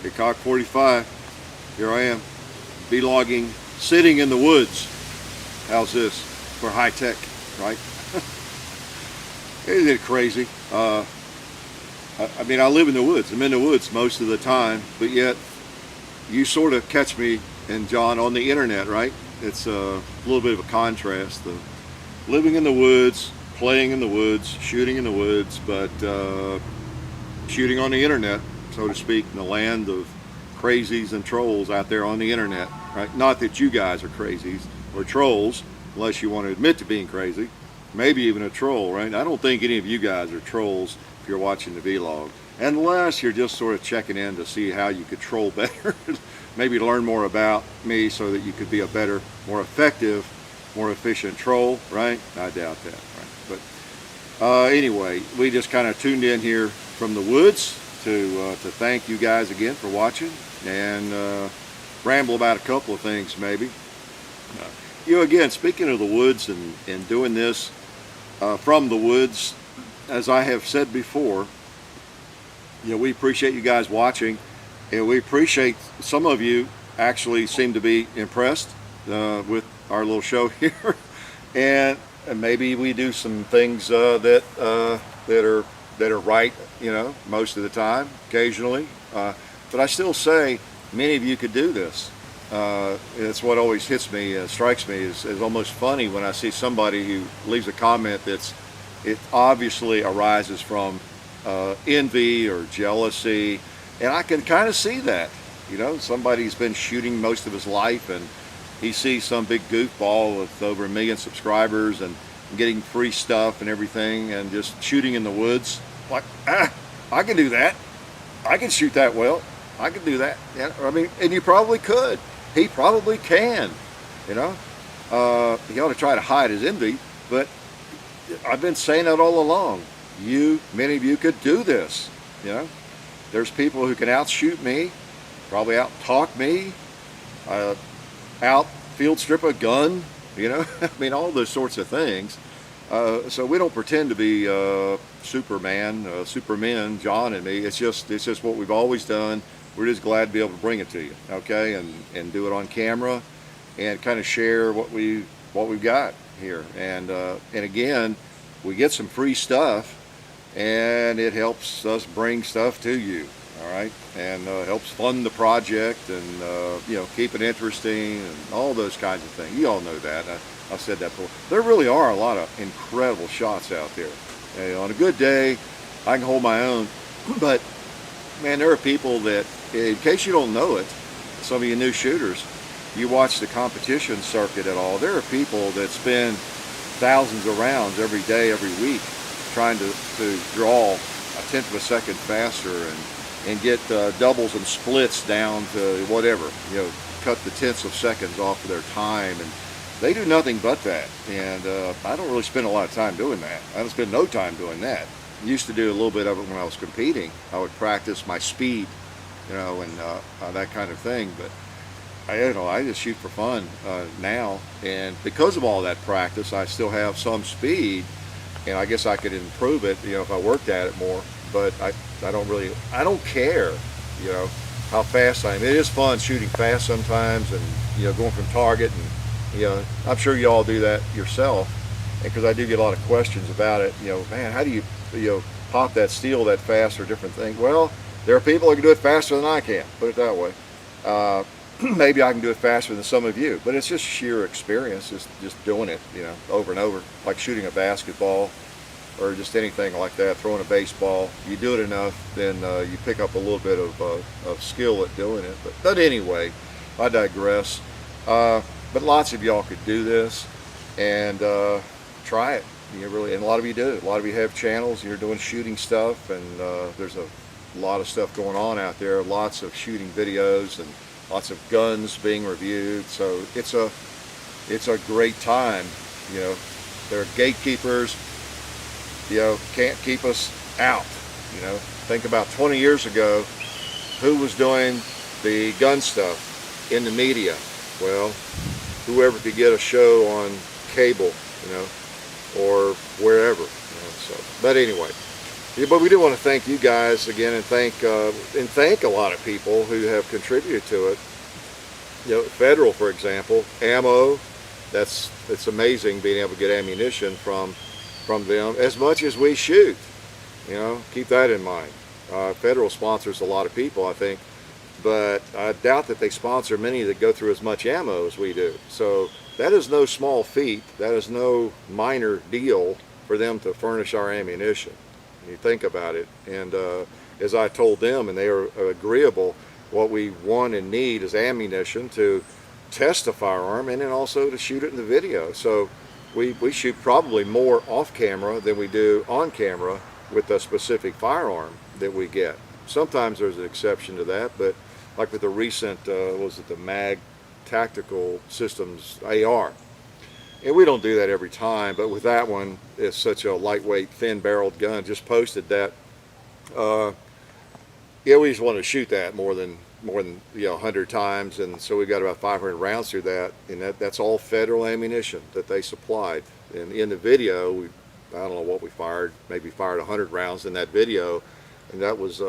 Hey, Cock 45, here I am, vlogging, sitting in the woods. How's this for high tech, right? Isn't it crazy? I mean, I live in the woods. I'm in the woods most of the time, but yet you sort of catch me and John on the internet, right? It's a little bit of a contrast. The living in the woods, playing in the woods, shooting in the woods, but shooting on the internet, so to speak, in the land of crazies and trolls out there on the internet, right? Not that you guys are crazies or trolls, unless you want to admit to being crazy, maybe even a troll, right? I don't think any of you guys are trolls if you're watching the vlog, unless you're just sort of checking in to see how you could troll better, maybe learn more about me so that you could be a better, more effective, more efficient troll, right? I doubt that, right? But anyway, we just kind of tuned in here from the woods to thank you guys again for watching and ramble about a couple of things maybe. You know, again, speaking of the woods and doing this from the woods, as I have said before, you know, we appreciate you guys watching, and we appreciate some of you actually seem to be impressed with our little show here, and maybe we do some things that are right, you know, most of the time, occasionally, but I still say many of you could do this. It's what always hits me, strikes me, is almost funny when I see somebody who leaves a comment it obviously arises from envy or jealousy, and I can kind of see that. You know, somebody's been shooting most of his life and he sees some big goofball with over 1 million subscribers and getting free stuff and everything and just shooting in the woods. Like, I can do that. I can shoot that well. I can do that. Yeah, I mean, and you probably could. He probably can, you know. He ought to try to hide his envy, but I've been saying that all along. Many of you could do this, you know. There's people who can outshoot me, probably out-talk me, out field strip a gun, you know. I mean, all those sorts of things. So we don't pretend to be Supermen, John and me. It's just what we've always done. We're just glad to be able to bring it to you, okay, and do it on camera and kind of share what we've got here. And again, we get some free stuff, and it helps us bring stuff to you, all right, and helps fund the project and you know, keep it interesting and all those kinds of things. You all know that. I've said that before. There really are a lot of incredible shots out there. And on a good day, I can hold my own, but man, there are people that, in case you don't know it, some of you new shooters, you watch the competition circuit at all, there are people that spend thousands of rounds every day, every week, trying to draw a tenth of a second faster and get doubles and splits down to whatever, you know, cut the tenths of seconds off of their time, and they do nothing but that. And I don't really spend a lot of time doing that. I don't spend no time doing that. I used to do a little bit of it when I was competing. I would practice my speed, you know, and that kind of thing. But I just shoot for fun now, and because of all that practice, I still have some speed, and I guess I could improve it, you know, if I worked at it more. But I don't care, you know, how fast I am. It is fun shooting fast sometimes, and you know, going from target, and you know, I'm sure you all do that yourself, because I do get a lot of questions about it. You know, man, how do you pop that steel that fast, or different things? Well, there are people who can do it faster than I can, put it that way. Maybe I can do it faster than some of you, but it's just sheer experience, just doing it, you know, over and over, like shooting a basketball or just anything like that, throwing a baseball. You do it enough, then you pick up a little bit of skill at doing it. But anyway, I digress. But lots of y'all could do this and try it. You really, and a lot of you do. A lot of you have channels and you're doing shooting stuff, and there's a lot of stuff going on out there, lots of shooting videos and lots of guns being reviewed. So it's a great time. You know, there are gatekeepers, you know, can't keep us out. You know, think about 20 years ago, who was doing the gun stuff in the media? Well, whoever could get a show on cable, you know, or wherever, you know. So, but anyway, Yeah, but we do want to thank you guys again, and thank a lot of people who have contributed to it. You know, federal, for example, ammo. It's amazing being able to get ammunition from them as much as we shoot. You know, keep that in mind. Federal sponsors a lot of people, I think, but I doubt that they sponsor many that go through as much ammo as we do. So that is no small feat. That is no minor deal for them to furnish our ammunition. You think about it, and as I told them, and they are agreeable, what we want and need is ammunition to test a firearm and then also to shoot it in the video. So we shoot probably more off camera than we do on camera with a specific firearm that we get. Sometimes there's an exception to that, but like with the recent, was it the MAG Tactical Systems AR? And we don't do that every time, but with that one, it's such a lightweight, thin-barreled gun. Just posted that. Yeah, we just want to shoot that more than 100 times, and so we got about 500 rounds through that, and that's all federal ammunition that they supplied. And in the video, I don't know what we fired, maybe fired 100 rounds in that video, and that was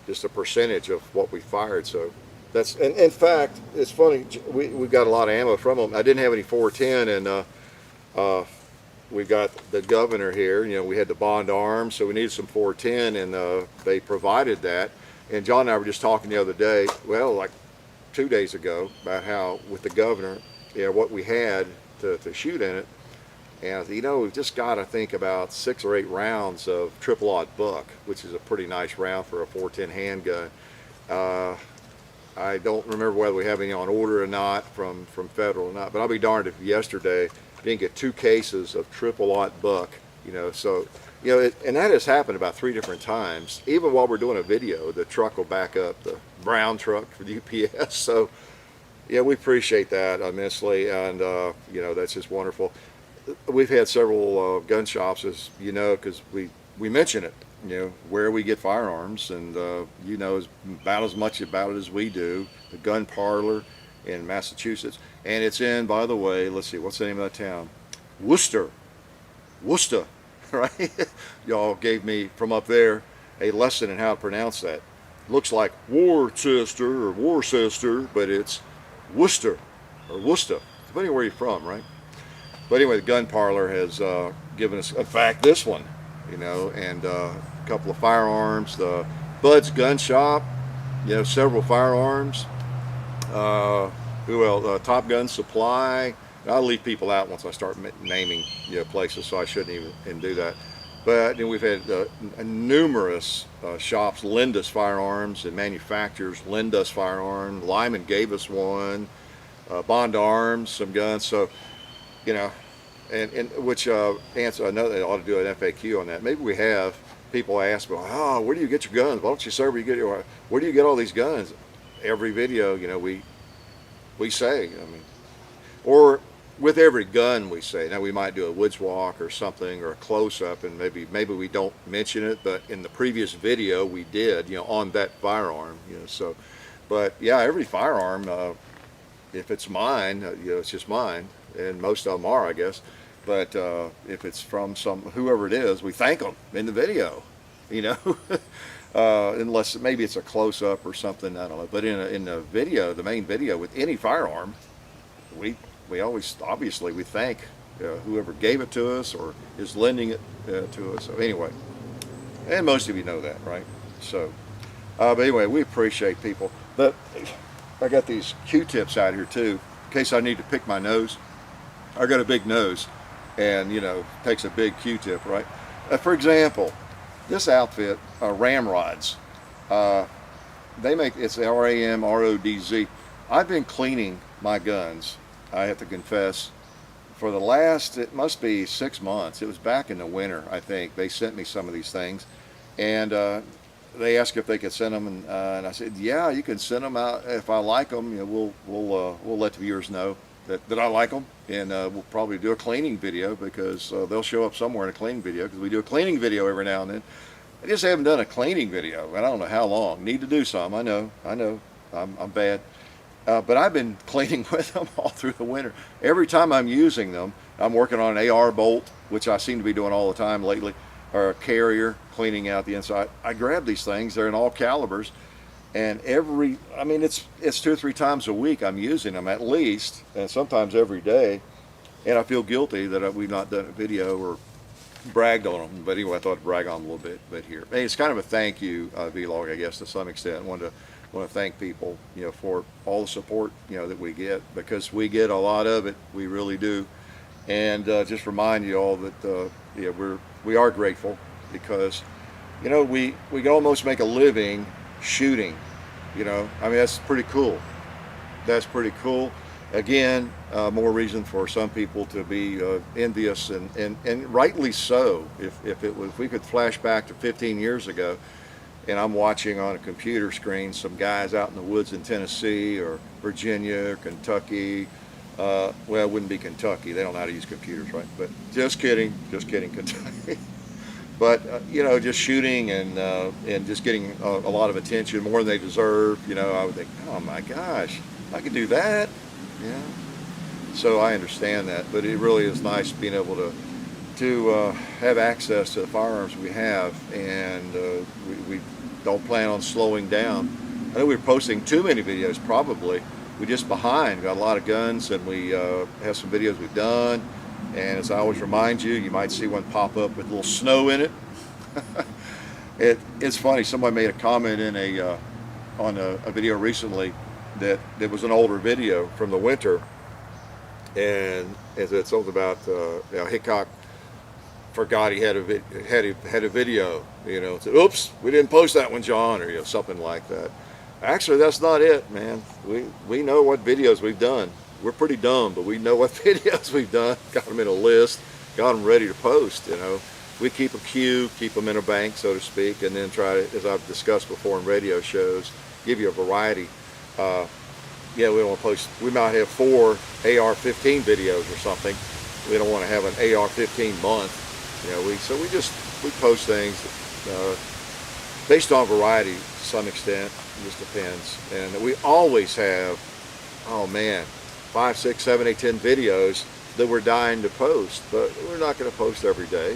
just a percentage of what we fired. So that's, and in fact, it's funny, we got a lot of ammo from them. I didn't have any 410, and we got the governor here, you know, we had the bond arms, so we needed some 410, and they provided that. And John and I were just talking the other day, well, like 2 days ago, about how with the governor, you know, what we had to shoot in it. And you know, we've just got, I think, about 6 or 8 rounds of triple-aught buck, which is a pretty nice round for a 410 handgun. I don't remember whether we have any on order or not from federal or not, but I'll be darned if yesterday didn't get 2 cases of triple-aught buck, you know. So, you know, and that has happened about 3 different times. Even while we're doing a video, the truck will back up, the brown truck for the UPS. So, yeah, we appreciate that immensely, and you know, that's just wonderful. We've had several gun shops, as you know, because we mention it, you know, where we get firearms, and you know about as much about it as we do. The Gun Parlor in Massachusetts, and it's in, by the way, let's see, what's the name of that town? Worcester, right? Y'all gave me from up there a lesson in how to pronounce that. Looks like Worcester or Worcester, but it's Worcester or Worcester, depending where you're from, right? But anyway, the Gun Parlor has given us, in fact, this one, you know, and a couple of firearms. The Bud's Gun Shop, you know, several firearms. Who else? Top Gun Supply. I'll leave people out once I start naming, you know, places, so I shouldn't even do that. But you know, we've had numerous shops lend us firearms, and manufacturers lend us firearms. Lyman gave us one. Bond Arms, some guns. So, you know, and which answer, I know they ought to do an FAQ on that. Maybe we have. People ask, well, oh, where do you get your guns? Why don't you say where do you get all these guns? Every video, you know, we say, I mean, or with every gun we say. Now we might do a woods walk or something, or a close-up, and maybe we don't mention it, but in the previous video we did, you know, on that firearm, you know. So, but yeah, every firearm, if it's mine, you know, it's just mine, and most of them are, I guess. But if it's from whoever it is, we thank them in the video, you know. Unless maybe it's a close-up or something, I don't know. But in the video, the main video with any firearm, we always, obviously, we thank whoever gave it to us or is lending it to us. So anyway, and most of you know that, right? So, but anyway, we appreciate people. But I got these Q-tips out here too, in case I need to pick my nose. I got a big nose, and you know, takes a big Q-tip, right? For example, this outfit, Ramrods, they make, it's RAMRODZ. I've been cleaning my guns, I have to confess, for the last, it must be 6 months. It was back in the winter, I think. They sent me some of these things, and they asked if they could send them, and I said, yeah, you can send them out. If I like them, you know, we'll let the viewers know that I like them, and we'll probably do a cleaning video, because they'll show up somewhere in a cleaning video, because we do a cleaning video every now and then. I just haven't done a cleaning video, and I don't know how long. Need to do some, I know, I'm bad. But I've been cleaning with them all through the winter. Every time I'm using them, I'm working on an AR bolt, which I seem to be doing all the time lately. or a carrier cleaning out the inside. I grab these things. They're in all calibers, and I mean, it's 2 or 3 times a week I'm using them at least, and sometimes every day. And I feel guilty that we've not done a video or bragged on them. But anyway, I thought I'd brag on them a little bit here. Hey, it's kind of a thank you vlog, I guess, to some extent. I want to thank people, for all the support, that we get, because we get a lot of it. We really do. And just remind you all that we are grateful, because we can almost make a living shooting. I mean, that's pretty cool. That's pretty cool. Again, more reason for some people to be envious, and rightly so. If we could flash back to 15 years ago, and I'm watching on a computer screen some guys out in the woods in Tennessee or Virginia or Kentucky. Well, it wouldn't be Kentucky. They don't know how to use computers, right? But just kidding, Kentucky. But just shooting and just getting a lot of attention, more than they deserve. I would think, oh my gosh, I could do that. Yeah. So I understand that, but it really is nice being able to have access to the firearms we have, and we don't plan on slowing down. I know we're posting too many videos, probably. We're just behind. Got a lot of guns, and we have some videos we've done. And as I always remind you, you might see one pop up with a little snow in it. It's funny. Somebody made a comment in on a video recently that it was an older video from the winter, and it's something about Hickok forgot he had a video. Said, "Oops, we didn't post that one, John," or something like that. Actually, that's not it, man. We know what videos we've done. We're pretty dumb, but we know what videos we've done. Got them in a list, got them ready to post. We keep a queue, keep them in a bank, so to speak, and then try to, as I've discussed before in radio shows, give you a variety. We don't want to post. We might have 4 AR-15 videos or something. We don't want to have an AR-15 month. We post things based on variety to some extent. It just depends. And we always have, oh man, 5, 6, 7, 8, 10 videos that we're dying to post, but we're not going to post every day.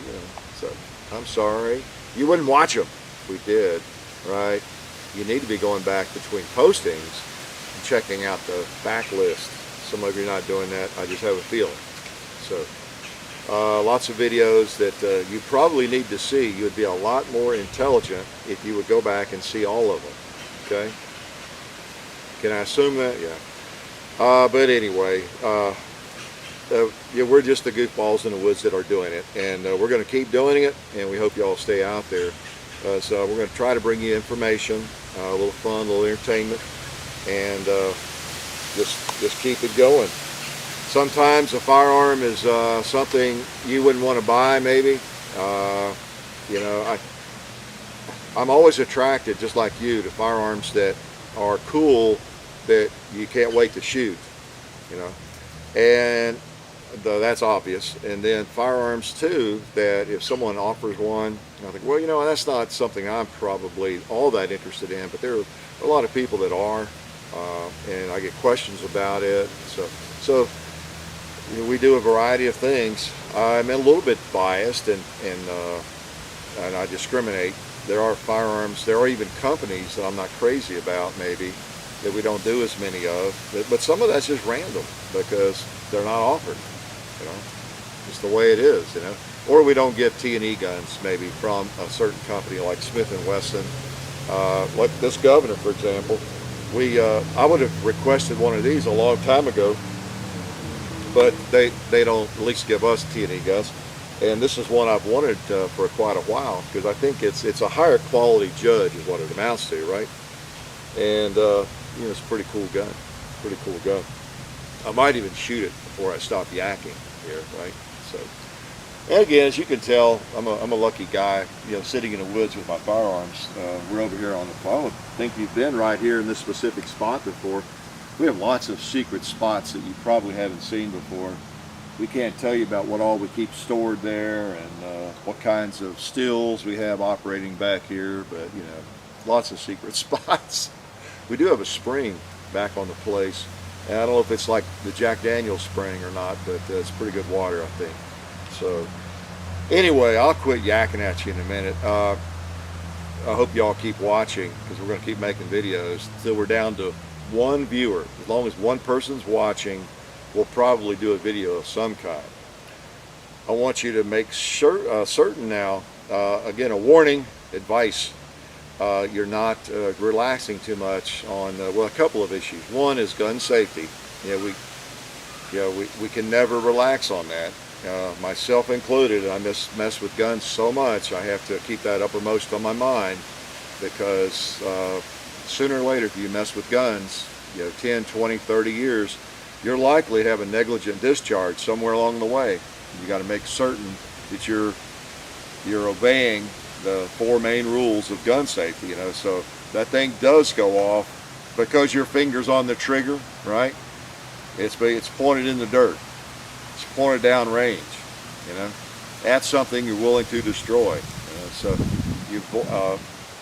So I'm sorry. You wouldn't watch them if we did, right? You need to be going back between postings and checking out the backlist. Some of you are not doing that. I just have a feeling. So lots of videos that you probably need to see. You would be a lot more intelligent if you would go back and see all of them. Okay? Can I assume that? Yeah. But anyway, we're just the goofballs in the woods that are doing it, and we're going to keep doing it, and we hope you all stay out there. So we're going to try to bring you information, a little fun, a little entertainment, and just keep it going. Sometimes a firearm is something you wouldn't want to buy, maybe. I'm always attracted, just like you, to firearms that are cool, that you can't wait to shoot, and that's obvious. And then firearms too, that if someone offers one, I think, well, that's not something I'm probably all that interested in, but there are a lot of people that are, and I get questions about it. So we do a variety of things. I'm a little bit biased, and I discriminate. There are firearms, there are even companies that I'm not crazy about, maybe, that we don't do as many of, but some of that's just random because they're not offered, It's the way it is, Or we don't get T&E guns, maybe, from a certain company like Smith & Wesson. Like this governor, for example. I would have requested one of these a long time ago, but they don't at least give us T&E guns. And this is one I've wanted for quite a while, because I think it's a higher quality judge is what it amounts to, right? And it's a pretty cool gun. Pretty cool gun. I might even shoot it before I stop yakking here, right? So, and again, as you can tell, I'm a lucky guy, sitting in the woods with my firearms. We're over here on the phone. I would think you've been right here in this specific spot before. We have lots of secret spots that you probably haven't seen before. We can't tell you about what all we keep stored there, and what kinds of stills we have operating back here, but lots of secret spots. We do have a spring back on the place, and I don't know if it's like the Jack Daniel's spring or not, but it's pretty good water, I think. So Anyway, I'll quit yakking at you in a minute. I hope y'all keep watching because we're going to keep making videos until we're down to one viewer. As long as one person's watching, we'll probably do a video of some kind. I want you to make sure, certain now, again, a warning, advice. You're not relaxing too much on, well, a couple of issues. One is gun safety. We can never relax on that. Myself included, I mess with guns so much, I have to keep that uppermost on my mind because sooner or later, if you mess with guns, 10, 20, 30 years, you're likely to have a negligent discharge somewhere along the way. You got to make certain that you're obeying the 4 main rules of gun safety. So that thing does go off because your finger's on the trigger, right? It's pointed in the dirt. It's pointed down range. That's something you're willing to destroy. So you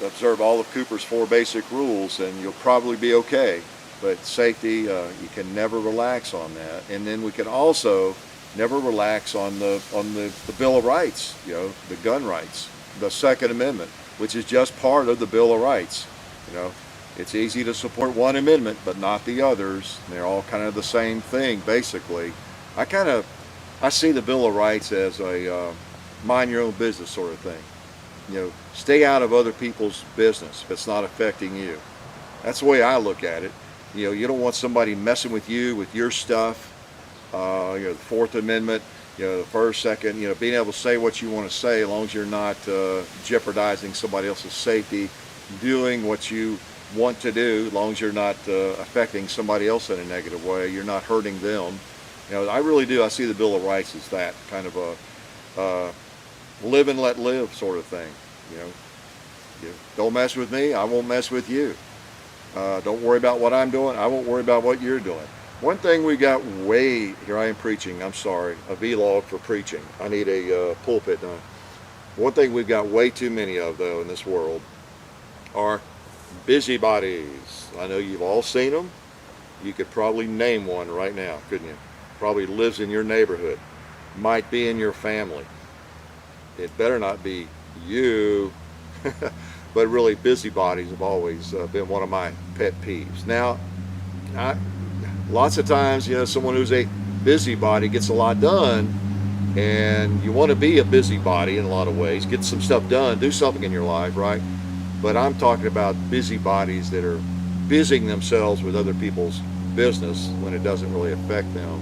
observe all of Cooper's 4 basic rules, and you'll probably be okay. But safety, you can never relax on that. And then we can also never relax on the Bill of Rights, the gun rights, the Second Amendment, which is just part of the Bill of Rights. It's easy to support one amendment, but not the others. They're all kind of the same thing, basically. I see the Bill of Rights as a mind your own business sort of thing. Stay out of other people's business if it's not affecting you. That's the way I look at it. You don't want somebody messing with you, with your stuff. The Fourth Amendment, the First, Second, being able to say what you want to say as long as you're not jeopardizing somebody else's safety, doing what you want to do as long as you're not affecting somebody else in a negative way, you're not hurting them. I really do. I see the Bill of Rights as that kind of a live and let live sort of thing. Don't mess with me, I won't mess with you. Don't worry about what I'm doing, I won't worry about what you're doing. One thing we got here I am preaching, I'm sorry, a vlog for preaching. I need a pulpit done. One thing we've got way too many of, though, in this world are busybodies. I know you've all seen them. You could probably name one right now, couldn't you? Probably lives in your neighborhood. Might be in your family. It better not be you. But really, busybodies have always been one of my pet peeves. Now, lots of times, someone who's a busybody gets a lot done, and you want to be a busybody in a lot of ways, get some stuff done, do something in your life, right? But I'm talking about busybodies that are busying themselves with other people's business when it doesn't really affect them.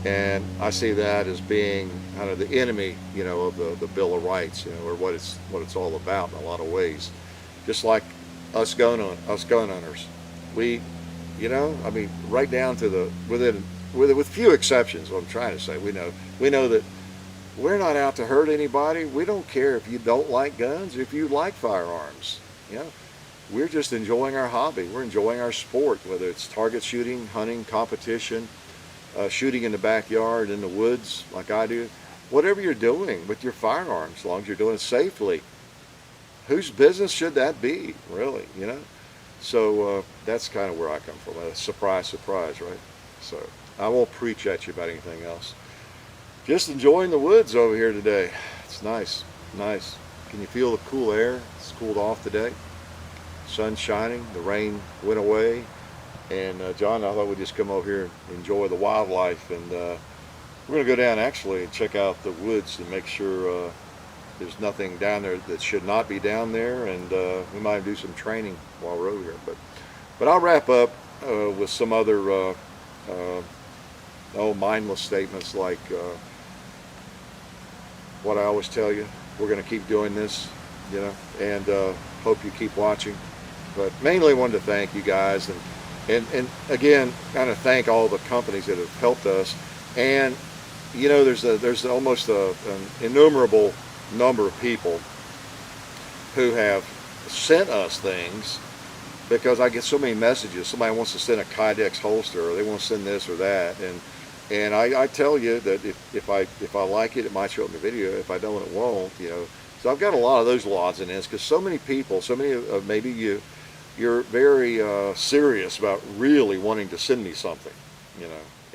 And I see that as being kind of the enemy, of the Bill of Rights, or what it's all about in a lot of ways. Just like us gun owners, we, right down to with few exceptions, what I'm trying to say, we know that we're not out to hurt anybody. We don't care if you don't like guns or if you like firearms. We're just enjoying our hobby. We're enjoying our sport, whether it's target shooting, hunting, competition, shooting in the backyard, in the woods, like I do. Whatever you're doing with your firearms, as long as you're doing it safely, whose business should that be, really, So that's kind of where I come from. Surprise, surprise, right? So I won't preach at you about anything else. Just enjoying the woods over here today. It's nice, nice. Can you feel the cool air? It's cooled off today. Sun's shining, the rain went away. And John, I thought we'd just come over here and enjoy the wildlife. And we're going to go down actually and check out the woods and make sure there's nothing down there that should not be down there. And we might do some training while we're over here. But I'll wrap up with some other mindless statements like what I always tell you. We're going to keep doing this, and hope you keep watching. But mainly wanted to thank you guys, and again, kind of thank all the companies that have helped us. And there's almost an innumerable number of people who have sent us things, because I get so many messages. Somebody wants to send a Kydex holster, or they want to send this or that, and I tell you that if I like it, it might show up in the video. If I don't, it won't. So I've got a lot of those odds and ends, because so many people, so many of maybe you're very serious about really wanting to send me something,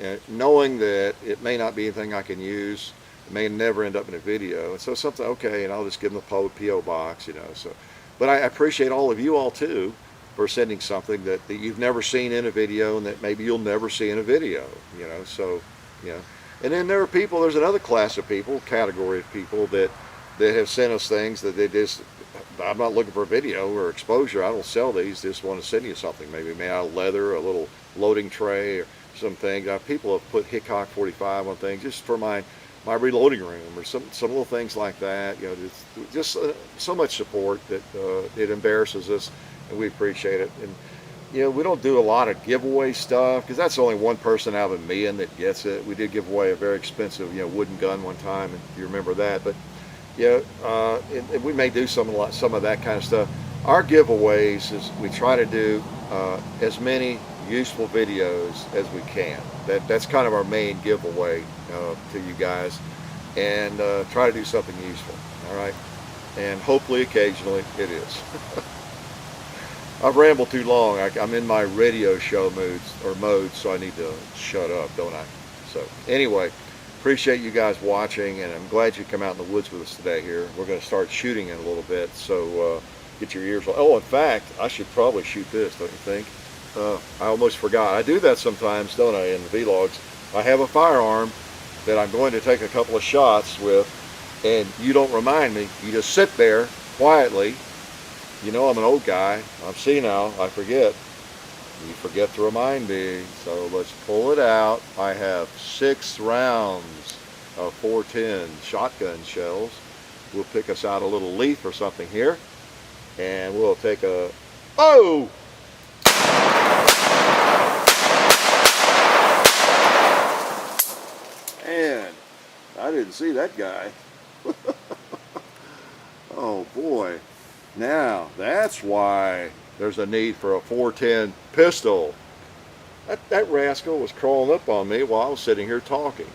and knowing that it may not be anything I can use, may never end up in a video. And so something, okay, and I'll just give them the P.O. box, you know. So, but I appreciate all of you all too for sending something that you've never seen in a video and that maybe you'll never see in a video, you know. So, you know. And then there are people, there's another class of people, category of people that have sent us things that they just, I'm not looking for video or exposure. I don't sell these. Just want to send you something, maybe made out of leather, a little loading tray or something. People have put Hickok 45 on things just for my reloading room or some little things like that. You know, just so much support that it embarrasses us, and we appreciate it. And you know, we don't do a lot of giveaway stuff because that's only one person out of a million that gets it. We did give away a very expensive, you know, wooden gun one time, if you remember that. But yeah, and we may do some of that kind of stuff. Our giveaways is we try to do as many useful videos as we can. That's kind of our main giveaway to you guys, and try to do something useful. All right, and hopefully occasionally it is. I've rambled too long. I'm in my radio show mode, so I need to shut up, don't I? So anyway, appreciate you guys watching, and I'm glad you come out in the woods with us today here. We're going to start shooting in a little bit, so get your ears on. Oh, in fact, I should probably shoot this, don't you think? I almost forgot. I do that sometimes, don't I, in the vlogs. I have a firearm that I'm going to take a couple of shots with, and you don't remind me. You just sit there quietly. You know I'm an old guy. I'm senile. I forget. You forget to remind me. So let's pull it out. I have 6 rounds of 410 shotgun shells. We'll pick us out a little leaf or something here, and we'll take a... Oh! Man, I didn't see that guy. Oh boy. Now, that's why there's a need for a 410 pistol. That rascal was crawling up on me while I was sitting here talking.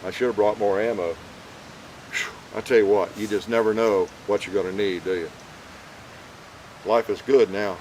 I should have brought more ammo. I tell you what, you just never know what you're going to need, do you? Life is good now.